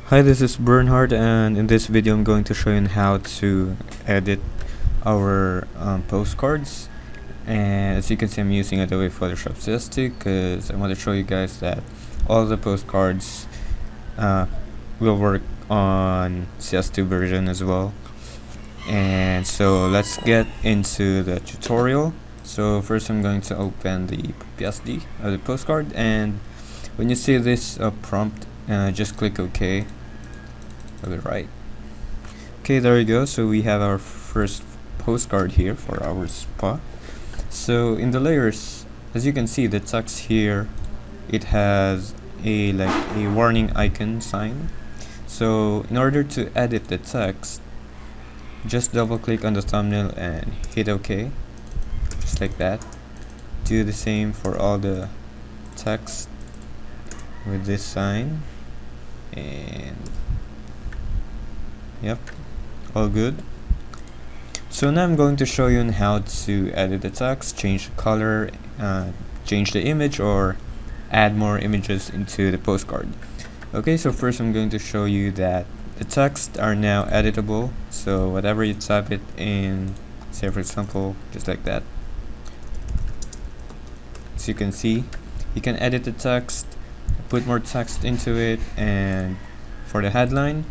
Hi, this is Bernhard, and in this video I'm going to show you how to edit our postcards. And as you can see, I'm using Adobe Photoshop CS2 because I want to show you guys that all the postcards will work on CS2 version as well. And so let's get into the tutorial. So first I'm going to open the PSD of the postcard, and when you see this prompt, just click OK. Right. Okay, there you go. So we have our first postcard here for our spa. So in the layers, as you can see, the text here, it has a warning icon sign. So in order to edit the text, just double click on the thumbnail and hit OK, just like that. Do the same for all the text with this sign, and yep, all good. So now I'm going to show you on how to edit the text, change the color, change the image, or add more images into the postcard. Okay, so first I'm going to show you that the text are now editable. So whatever you type it in, say for example, just like that. As you can see, you can edit the text, put more text into it, and for the headline,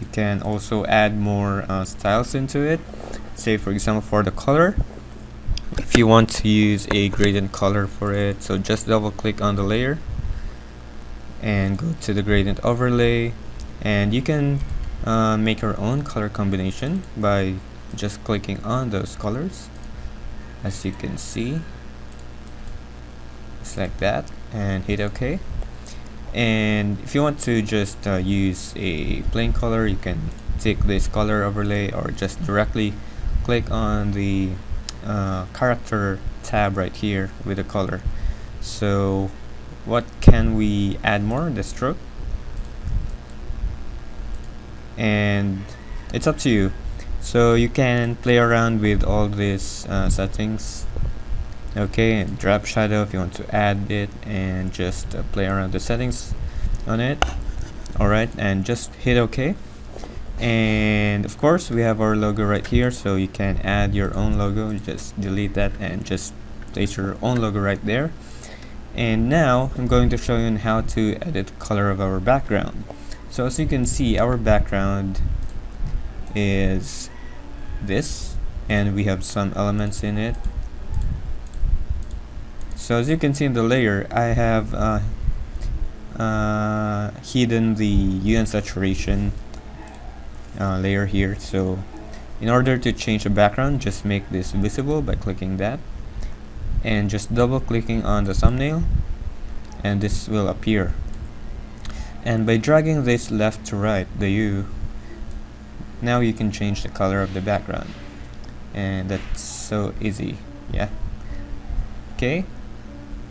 you can also add more styles into it. Say for example, for the color, if you want to use a gradient color for it, so just double click on the layer and go to the gradient overlay, and you can make your own color combination by just clicking on those colors, as you can see, just like that, and hit OK. And if you want to just use a plain color, you can take this color overlay or just directly click on the character tab right here with the color. So what can we add more? The stroke, and it's up to you. So you can play around with all these settings. Okay, and drop shadow if you want to add it, and just play around the settings on it. Alright, and just hit OK. And of course we have our logo right here, so you can add your own logo. You just delete that and just place your own logo right there. And now I'm going to show you how to edit the color of our background. So as you can see, our background is this, and we have some elements in it. So as you can see in the layer, I have hidden the hue and saturation layer here. So in order to change the background, just make this visible by clicking that, and just double clicking on the thumbnail, and this will appear. And by dragging this left to right, the hue, now you can change the color of the background, and that's so easy. Yeah. Okay.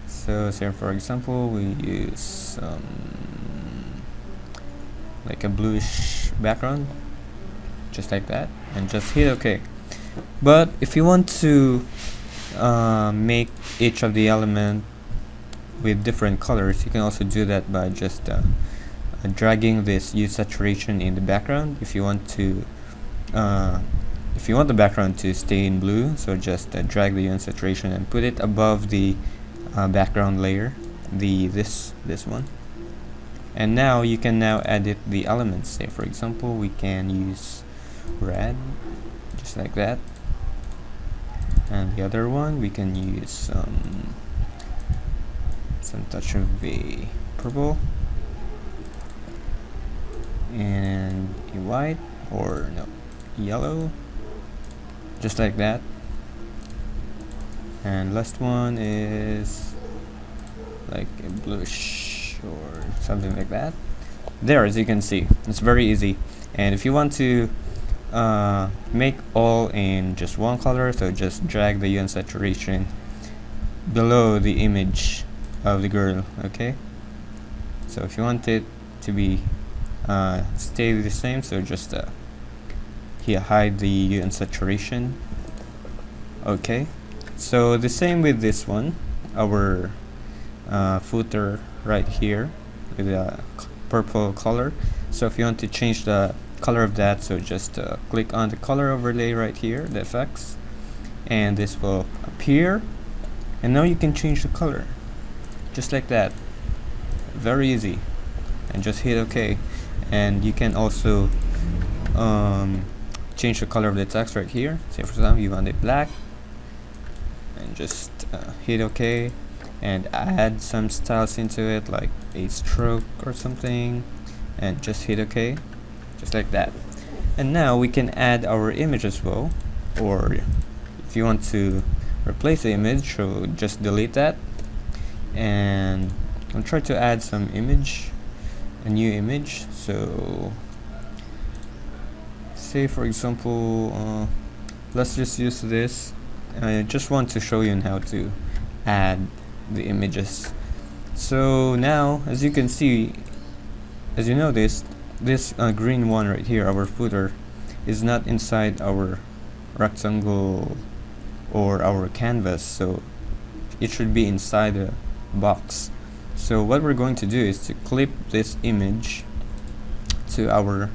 So say for example, we use like a bluish background, just like that, and just hit OK. But if you want to make each of the element with different colors, you can also do that by just dragging this hue saturation in the background. If you want to the background to stay in blue, so just drag the hue and saturation and put it above the background layer, this one. And now you can now edit the elements. Say for example, we can use red, just like that, and the other one we can use some touch of a purple and a white, or no, yellow, just like that. And last one is like a bluish or something like that. There, as you can see, it's very easy. And if you want to make all in just one color, so just drag the hue and saturation below the image of the girl. Okay, so if you want it to be stay the same, so just here hide the hue and saturation. Okay, so the same with this one, our footer right here with a purple color. So if you want to change the color of that, so just click on the color overlay right here, the effects, and this will appear, and now you can change the color just like that. Very easy. And just hit OK, and you can also change the color of the text right here. Say for example you want it black, and just hit OK and add some styles into it, like a stroke or something, and just hit OK, just like that. And now we can add our image as well, or if you want to replace the image, so just delete that, and I'll try to add some image, a new image. So say for example let's just use this. I just want to show you how to add the images. So now, as you can see, as you noticed, this green one right here, our footer, is not inside our rectangle or our canvas, so it should be inside the box. So what we're going to do is to clip this image to our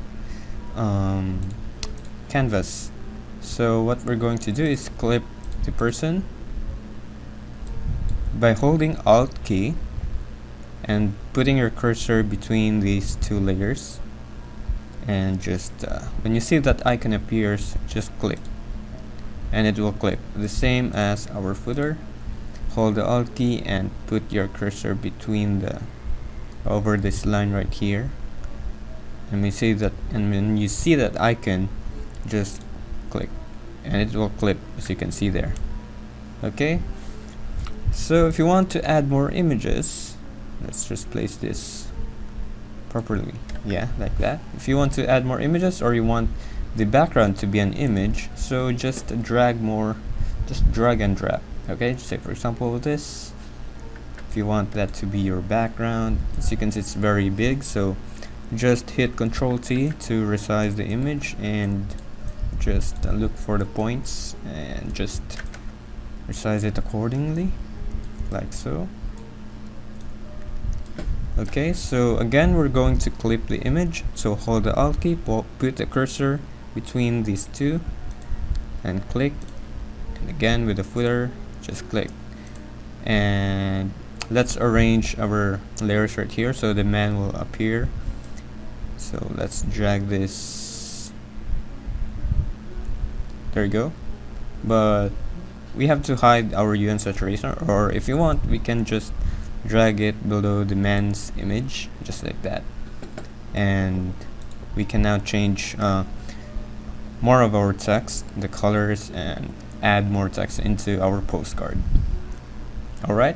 canvas. So what we're going to do is clip the person by holding Alt key and putting your cursor between these two layers, and just when you see that icon appears, just click and it will clip. The same as our footer, hold the Alt key and put your cursor between the over this line right here, and we see that, and when you see that icon, just click and it will clip, as you can see there. Okay, so if you want to add more images, let's just place this properly, yeah, like that. If you want to add more images, or you want the background to be an image, so just drag more, just drag and drop. Okay, just say for example this, if you want that to be your background, as you can see it's very big, so just hit Ctrl T to resize the image, and just look for the points and just resize it accordingly, like so. Okay, so again we're going to clip the image, so hold the Alt key, put the cursor between these two and click, and again with the footer just click, and let's arrange our layers right here so the man will appear. So let's drag this, there you go, but we have to hide our hue and saturation, or if you want we can just drag it below the man's image, just like that, and we can now change more of our text, the colors, and add more text into our postcard. Alright,